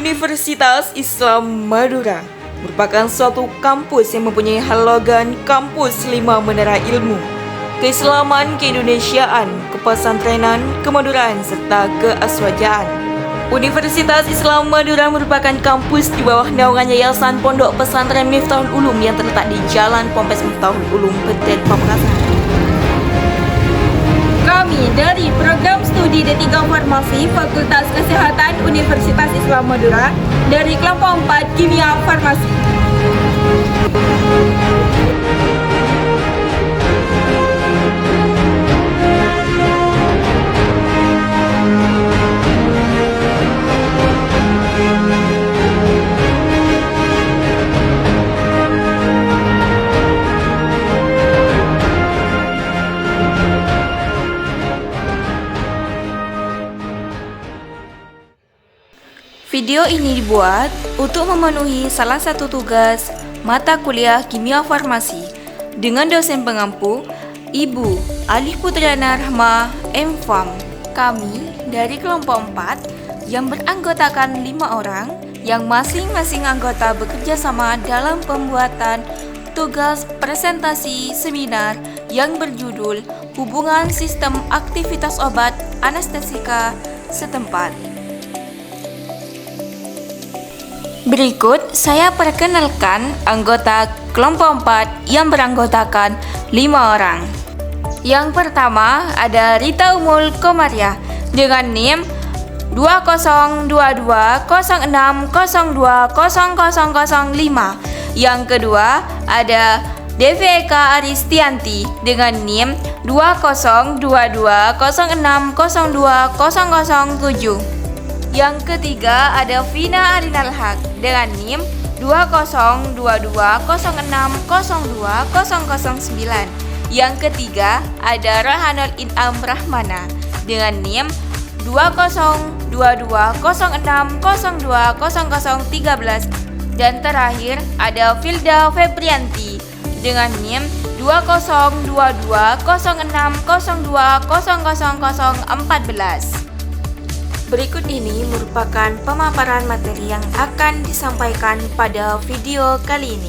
Universitas Islam Madura merupakan suatu kampus yang mempunyai halogan kampus 5 menara ilmu, keislaman, keindonesiaan, kepesantrenan, kemaduraan, serta keaswajaan. Universitas Islam Madura merupakan kampus di bawah naungan Yayasan Pondok Pesantren Miftahul Ulum yang terletak di Jalan Pompes Miftahul Ulum, Peten, Pamekasan. Kami dari Program Studi D3 Farmasi Fakultas Kesehatan Universitas Islam Madura dari kelompok 4 Kimia Farmasi. Video ini dibuat untuk memenuhi salah satu tugas mata kuliah Kimia Farmasi dengan dosen pengampu Ibu Alif Putriana Rahma, M.Farm. Kami dari kelompok 4 yang beranggotakan 5 orang yang masing-masing anggota bekerja sama dalam pembuatan tugas presentasi seminar yang berjudul Hubungan Sistem Aktivitas Obat Anestesika Setempat. Berikut saya perkenalkan anggota kelompok 4 yang beranggotakan 5 orang. Yang pertama ada Rita Umul Komariah dengan NIM 202206020005. Yang kedua ada Devika Aristianti dengan NIM 202206020007. Yang ketiga ada Vina Arinal Haq dengan NIM 202206020009. Yang ketiga ada Rahanul Inam Rahmana dengan NIM 202206020013. Dan terakhir ada Filda Febrianti dengan NIM 202206020014. Berikut ini merupakan pemaparan materi yang akan disampaikan pada video kali ini.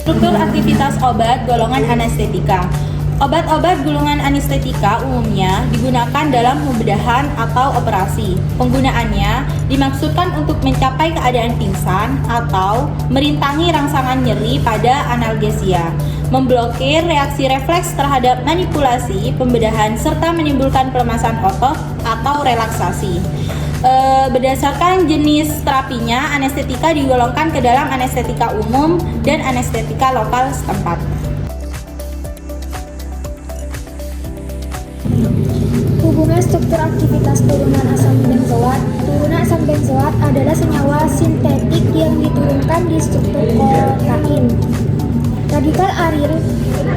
Struktur aktivitas obat golongan anestetika. Obat-obat golongan anestetika umumnya digunakan dalam pembedahan atau operasi. Penggunaannya dimaksudkan untuk mencapai keadaan pingsan atau merintangi rangsangan nyeri pada analgesia, memblokir reaksi refleks terhadap manipulasi, pembedahan, serta menimbulkan pelemasan otot atau relaksasi. Berdasarkan jenis terapinya, anestetika digolongkan ke dalam anestetika umum dan anestetika lokal setempat. Hubungan struktur aktivitas turunan asam benzoat. Turunan asam benzoat adalah senyawa sintetik yang diturunkan di struktur protein. Radikal arir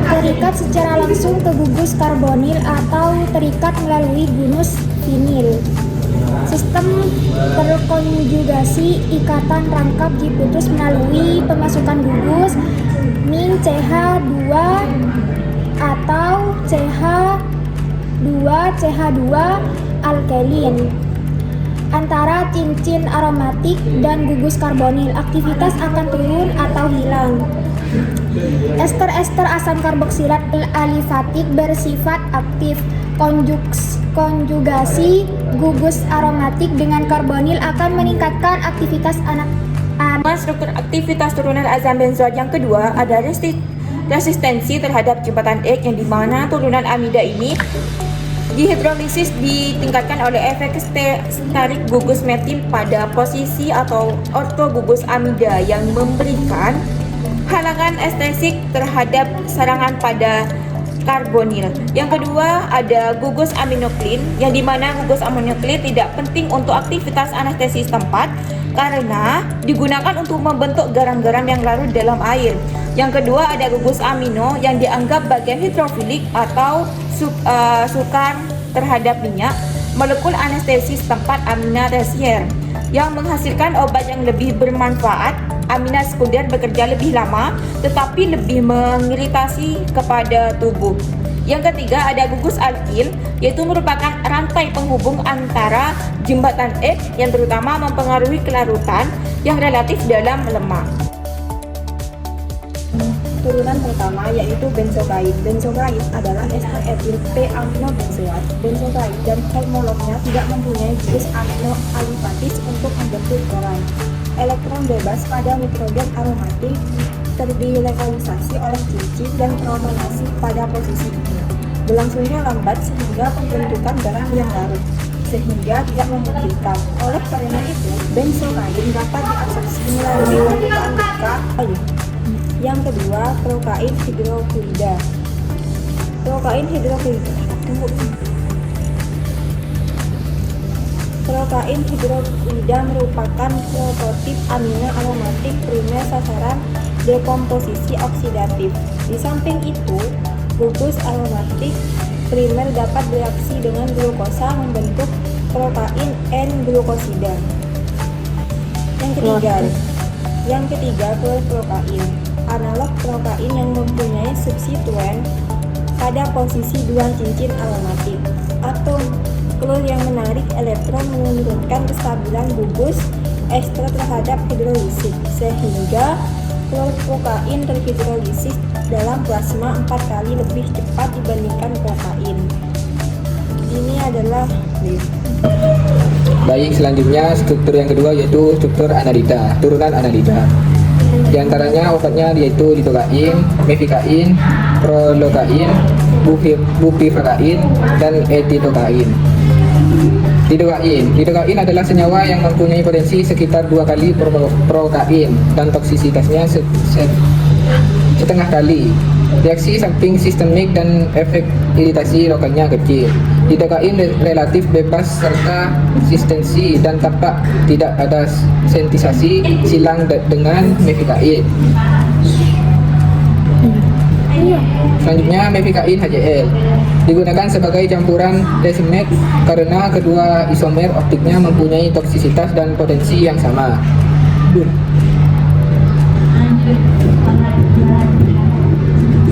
terikat secara langsung ke gugus karbonil atau terikat melalui gunus vinil. Sistem terkonjugasi ikatan rangkap diputus melalui pemasukan gugus min CH2 atau CH2 alkalin antara cincin aromatik dan gugus karbonil. Aktivitas akan turun atau hilang. Ester-ester asam karboksilat alifatik bersifat aktif. Konjugasi gugus aromatik dengan karbonil akan meningkatkan aktivitas Struktur aktivitas turunan asam benzoat yang kedua ada resistensi terhadap jembatan X, yang dimana turunan amida ini dihidrolisis ditingkatkan oleh efek steric gugus metil pada posisi atau ortogugus amida yang memberikan halangan estetik terhadap serangan pada karbonil. Yang kedua ada gugus aminoklein, yang dimana gugus aminoklein tidak penting untuk aktivitas anestesis tempat karena digunakan untuk membentuk garam-garam yang larut dalam air. Yang kedua ada gugus amino yang dianggap bagian hidrofilik atau sukar terhadap minyak, molekul anestesis tempat amina tersier yang menghasilkan obat yang lebih bermanfaat amina sekunder bekerja lebih lama tetapi lebih mengiritasi kepada tubuh. Yang ketiga ada gugus alkil, yaitu merupakan rantai penghubung antara jembatan X yang terutama mempengaruhi kelarutan yang relatif dalam lemak. Turunan pertama yaitu benzokain. Benzokain adalah ester etil p-aminobenzoat. Benzokain dan homolognya tidak mempunyai gugus amino alifatis untuk membentuk toran. Elektron bebas pada nitrogen aromatik terdilokalisasi oleh cincin dan protonasi pada posisi ini. Berlangsungnya lambat sehingga pembentukan barang yang larut, sehingga tidak memungkinkan. Oleh karena itu, benzokain dapat diabsorpsi melalui anggota. Yang kedua, prokain hidrokloida. Prokain hidrokloida merupakan prototip amino aromatik primer sasaran dekomposisi oksidatif. Di samping itu, gugus aromatik primer dapat bereaksi dengan glukosa membentuk prokain N-glukosida. Yang ketiga, klorprokain. Analog prokain yang mempunyai substituen pada posisi dua cincin aromatik. Atom klor yang menarik elektron menurunkan kestabilan gugus ester terhadap hidrolisis, sehingga klorprokain terhidrolisis dalam plasma 4 kali lebih cepat dibandingkan prokain. Ini adalah Baik, selanjutnya struktur yang kedua yaitu struktur analida, turunan analida. Di antaranya obatnya yaitu lidokain, mefikain, prolokain, bupivacain, dan etidokain. Lidokain adalah senyawa yang mempunyai potensi sekitar 2 kali prokain dan toksisitasnya setengah kali. Reaksi samping sistemik dan efek iritasi lokalnya kecil. Lidokain relatif bebas serta konsistensi dan tampak tidak ada sentisasi silang dengan mefikain. Selanjutnya mefikain HCl digunakan sebagai campuran racemate karena kedua isomer optiknya mempunyai toksisitas dan potensi yang sama.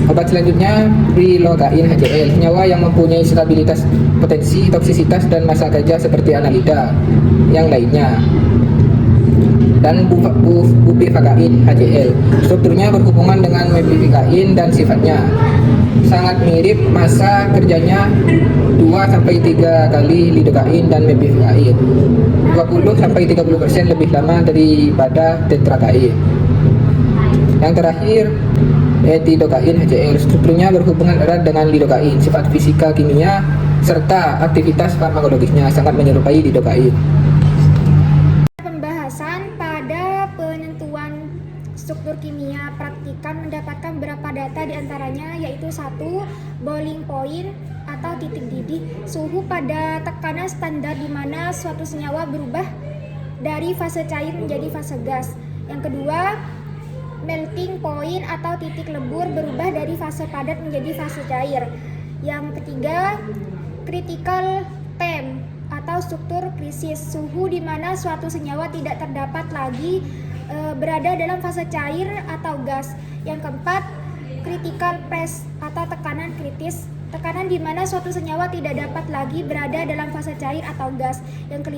Obat selanjutnya prilokain HCl, senyawa yang mempunyai stabilitas potensi toksisitas dan massa kerja seperti analida yang lainnya. Dan bupivacain HCl, strukturnya berhubungan dengan mefikain dan sifatnya sangat mirip, massa kerjanya 2-3 kali lidokain dan mefikain, 20-30% lebih lama daripada tetrakain. Yang terakhir, etidokain HCl, strukturnya berhubungan erat dengan lidokain, sifat fisika kimia serta aktivitas farmakologisnya sangat menyerupai lidokain. Pembahasan pada penentuan struktur kimia praktikan mendapatkan beberapa data diantaranya yaitu 1. Boiling point atau titik didih, suhu pada tekanan standar di mana suatu senyawa berubah dari fase cair menjadi fase gas. Yang kedua, melting point atau titik lebur, berubah dari fase padat menjadi fase cair. Yang ketiga, critical temp atau struktur krisis, suhu di mana suatu senyawa tidak terdapat lagi berada dalam fase cair atau gas. Yang keempat, critical press atau tekanan kritis, tekanan di mana suatu senyawa tidak dapat lagi berada dalam fase cair atau gas. Yang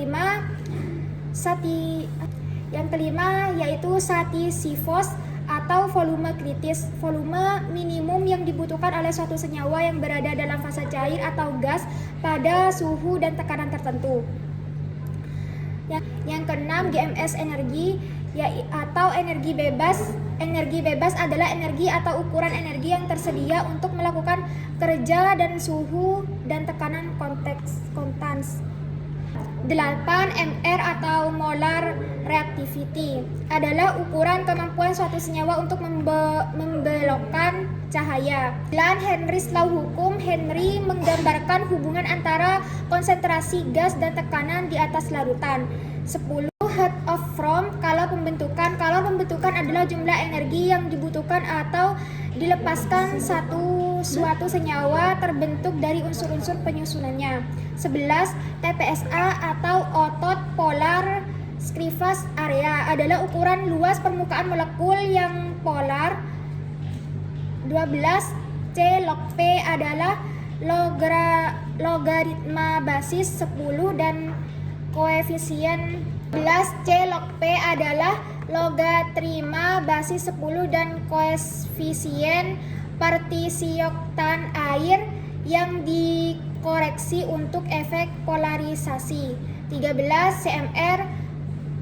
kelima yaitu satisifos atau volume kritis, volume minimum yang dibutuhkan oleh suatu senyawa yang berada dalam fase cair atau gas pada suhu dan tekanan tertentu. Yang keenam, GMS energi atau energi bebas. Energi bebas adalah energi atau ukuran energi yang tersedia untuk melakukan kerja dan suhu dan tekanan konstans. 8. MR atau molar reactivity adalah ukuran kemampuan suatu senyawa untuk membelokkan cahaya. 9. Henry's law, hukum Henry menggambarkan hubungan antara konsentrasi gas dan tekanan di atas larutan. 10. Heat of form, kalau pembentukan adalah jumlah energi yang dibutuhkan atau dilepaskan suatu senyawa terbentuk dari unsur-unsur penyusunannya. 11. TPSA atau otot polar surface area adalah ukuran luas permukaan molekul yang polar. 12. C log P adalah logaritma basis 10 dan koefisien 11. C log P adalah logaritma basis 10 dan koefisien partisiokan air yang dikoreksi untuk efek polarisasi. 13. CMR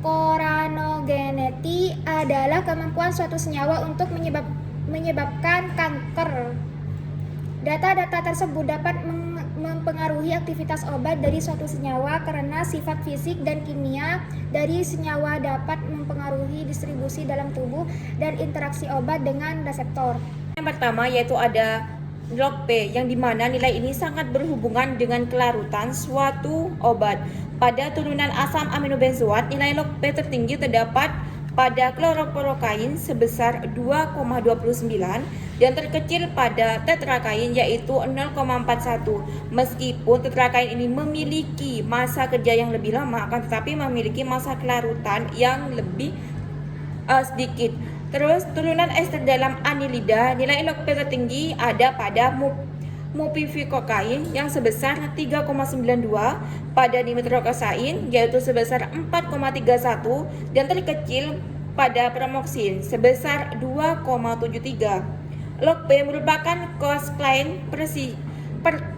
koranogeneti adalah kemampuan suatu senyawa untuk menyebabkan kanker. Data-data tersebut dapat mempengaruhi aktivitas obat dari suatu senyawa karena sifat fisik dan kimia dari senyawa dapat mempengaruhi distribusi dalam tubuh dan interaksi obat dengan reseptor. Yang pertama yaitu ada log P, yang dimana nilai ini sangat berhubungan dengan kelarutan suatu obat. Pada turunan asam aminobenzoat, nilai log P tertinggi terdapat pada chlorprorokain sebesar 2,29 dan terkecil pada tetrakain yaitu 0,41. Meskipun tetrakain ini memiliki masa kerja yang lebih lama, akan tetapi memiliki masa kelarutan yang lebih sedikit. Terus turunan ester dalam anilida, nilai log P tertinggi ada pada mupifikokain yang sebesar 3,92, pada nitrokosain yaitu sebesar 4,31 dan terkecil pada promoksin sebesar 2,73. Log P merupakan koefisien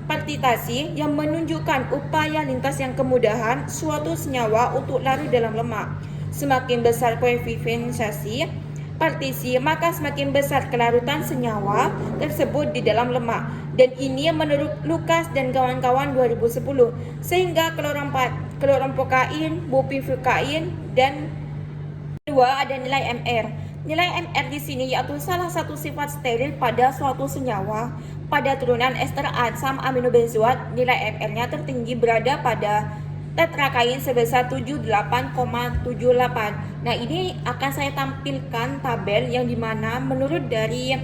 partitasi yang menunjukkan upaya lintas yang kemudahan suatu senyawa untuk larut dalam lemak. Semakin besar koefisiensi partisi, maka semakin besar kelarutan senyawa tersebut di dalam lemak. Dan ini menurut Lucas dan kawan-kawan 2010. Sehingga klorompokain, bupifikain, dan kedua ada nilai MR. Nilai MR di sini yaitu salah satu sifat steril pada suatu senyawa. Pada turunan ester asam aminobenzoat, nilai MR-nya tertinggi berada pada tetrakain sebesar 78,78. Nah, ini akan saya tampilkan tabel yang dimana menurut dari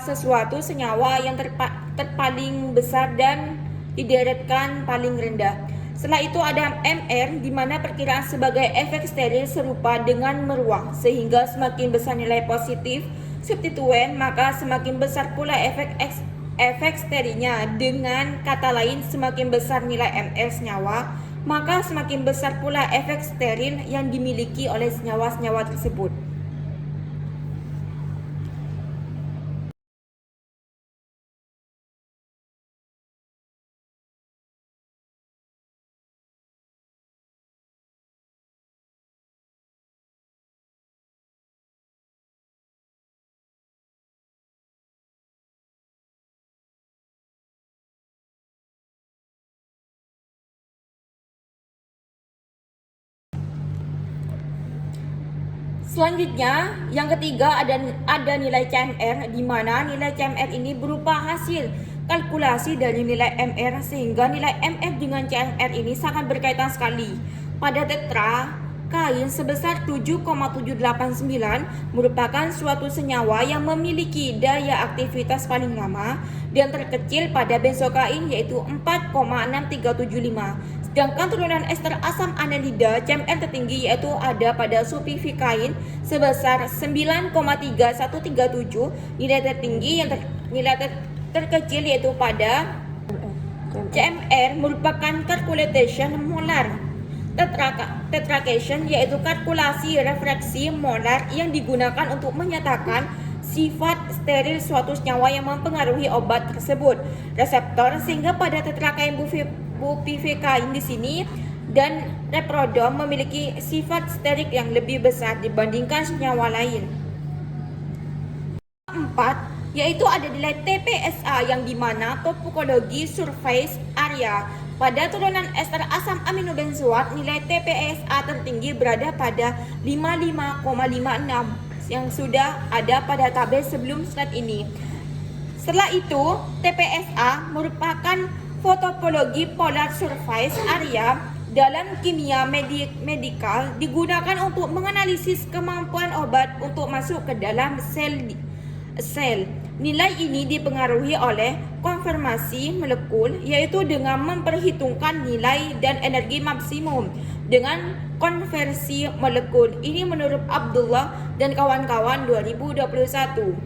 sesuatu senyawa yang terpaling besar dan dideretkan paling rendah. Setelah itu ada MR, di mana perkiraan sebagai efek steril serupa dengan meruang, sehingga semakin besar nilai positif substituen, maka semakin besar pula efek sterilnya. Dengan kata lain, semakin besar nilai MR senyawa, maka semakin besar pula efek steril yang dimiliki oleh senyawa-senyawa tersebut. Selanjutnya, yang ketiga ada nilai CMR, di mana nilai CMR ini berupa hasil kalkulasi dari nilai MR, sehingga nilai MR dengan CMR ini sangat berkaitan sekali. Pada tetrakain sebesar 7,789 merupakan suatu senyawa yang memiliki daya aktivitas paling lama dan terkecil pada benzokain yaitu 4,6375. Sedangkan turunan ester asam anilida, CMR tertinggi yaitu ada pada sulfifikain sebesar 9,3137. Nilai tertinggi yang terkecil yaitu pada CMR merupakan calculation molar tetracation, yaitu kalkulasi refraksi molar yang digunakan untuk menyatakan sifat steril suatu senyawa yang mempengaruhi obat tersebut reseptor, sehingga pada tetrakain bupifikain di sini dan reprodom memiliki sifat steril yang lebih besar dibandingkan senyawa lain. 4 yaitu ada nilai TPSA, yang dimana topologi surface area. Pada turunan ester asam aminobenzoat, nilai TPSA tertinggi berada pada 55,56 yang sudah ada pada tabel sebelum slide ini. Setelah itu, TPSA merupakan topologi polar surface area. Dalam kimia medikal digunakan untuk menganalisis kemampuan obat untuk masuk ke dalam sel. Nilai ini dipengaruhi oleh konfirmasi molekul, yaitu dengan memperhitungkan nilai dan energi maksimum dengan konversi molekul. Ini menurut Abdullah dan kawan-kawan 2021.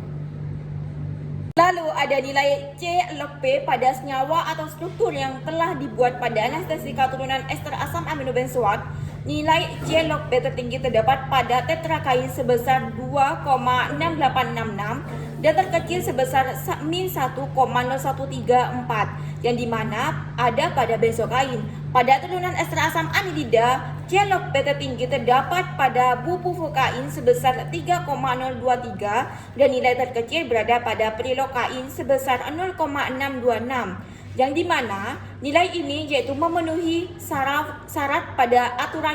Lalu ada nilai C log P pada senyawa atau struktur yang telah dibuat pada anestesika turunan ester asam aminobenzoat. Nilai C log P tertinggi terdapat pada tetrakain sebesar 2,6866 dan terkecil sebesar min 1,0134 yang dimana ada pada benzokain. Pada turunan ester asam anhidrida, C log P tertinggi terdapat pada bupufokain sebesar 3,023 dan nilai terkecil berada pada prilokain sebesar 0,626. Yang dimana nilai ini yaitu memenuhi syarat pada aturan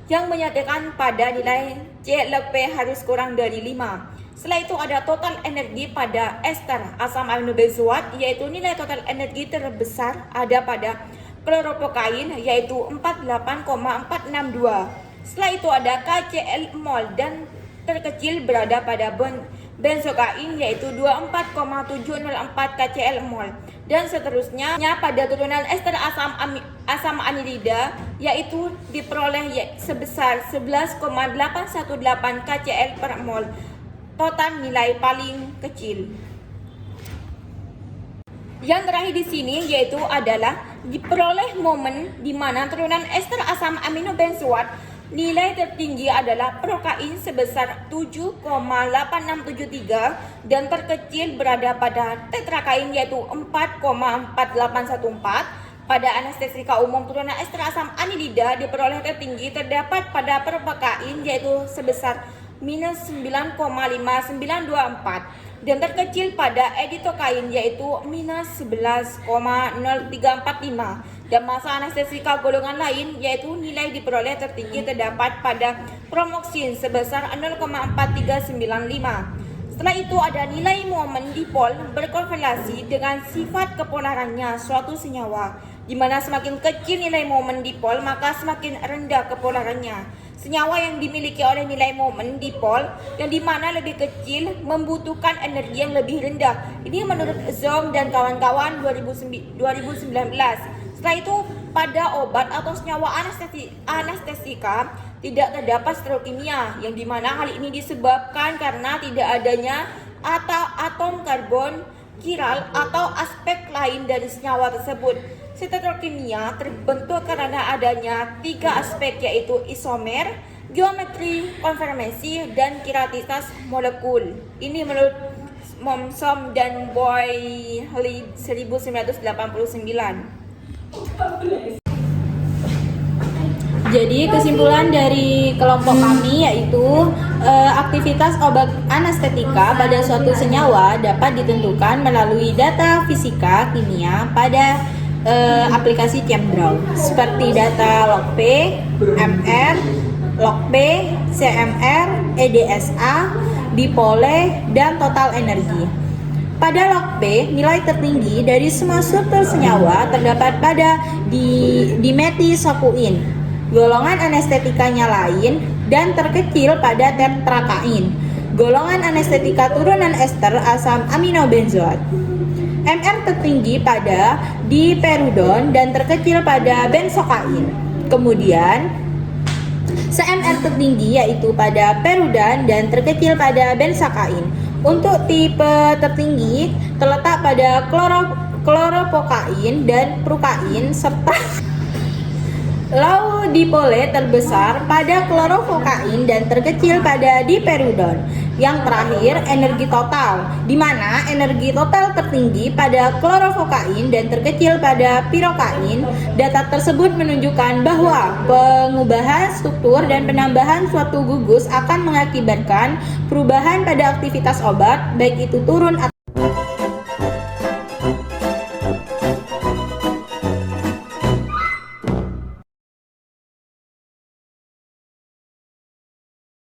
yang menyatakan pada nilai C log P harus kurang dari 5. Setelah itu ada total energi pada ester asam aminobenzoat, yaitu nilai total energi terbesar ada pada kloropokain yaitu 48,462. Setelah itu ada KCl mol dan terkecil berada pada benzokain yaitu 24,704 KCl mol dan seterusnya pada turunan ester asam anhidrida yaitu diperoleh sebesar 11,818 KCl per mol. Total nilai paling kecil. Yang terakhir di sini yaitu adalah diperoleh momen di mana turunan ester asam aminobenzoat nilai tertinggi adalah prokain sebesar 7,8673 dan terkecil berada pada tetrakain yaitu 4,4814. Pada anestesika umum turunan ester asam anhidrida diperoleh tertinggi terdapat pada prokain yaitu sebesar minus 9,5924 dan terkecil pada editokain yaitu minus 11,0345 dan masa anestesika golongan lain yaitu nilai diperoleh tertinggi terdapat pada promoksin sebesar 0,4395. Setelah itu ada nilai momen dipol berkorelasi dengan sifat kepolarannya suatu senyawa, di mana semakin kecil nilai momen dipol maka semakin rendah kepolarannya. Senyawa yang dimiliki oleh nilai momen dipol yang dimana lebih kecil membutuhkan energi yang lebih rendah. Ini menurut Zhong dan kawan-kawan 2019. Setelah itu pada obat atau senyawa anestesika tidak terdapat struk kimia yang dimana hal ini disebabkan karena tidak adanya atom karbon kiral atau aspek lain dari senyawa tersebut. Stereokimia terbentuk karena adanya 3 aspek yaitu isomer, geometri konformasi, dan kiratitas molekul. Ini menurut Momsom dan Boyle 1989. Jadi kesimpulan dari kelompok kami yaitu aktivitas obat anestetika pada suatu senyawa dapat ditentukan melalui data fisika kimia pada aplikasi ChemDraw seperti data log P, MR, log P, CMR, EDSA, dipole, dan total energi. Pada log P, nilai tertinggi dari semua struktur senyawa terdapat pada dimetisokuin, golongan anestetikanya lain, dan terkecil pada tetrakain, golongan anestetika turunan ester asam aminobenzoat. MR tertinggi pada diperudon dan terkecil pada benzokain. Kemudian CMR tertinggi yaitu pada perudan dan terkecil pada benzokain. Untuk tipe tertinggi terletak pada kloropokain dan prukain serta lalu dipole terbesar pada klorofokain dan terkecil pada diperudon. Yang terakhir energi total, di mana energi total tertinggi pada klorofokain dan terkecil pada pirokain. Data tersebut menunjukkan bahwa pengubahan struktur dan penambahan suatu gugus akan mengakibatkan perubahan pada aktivitas obat, baik itu turun atau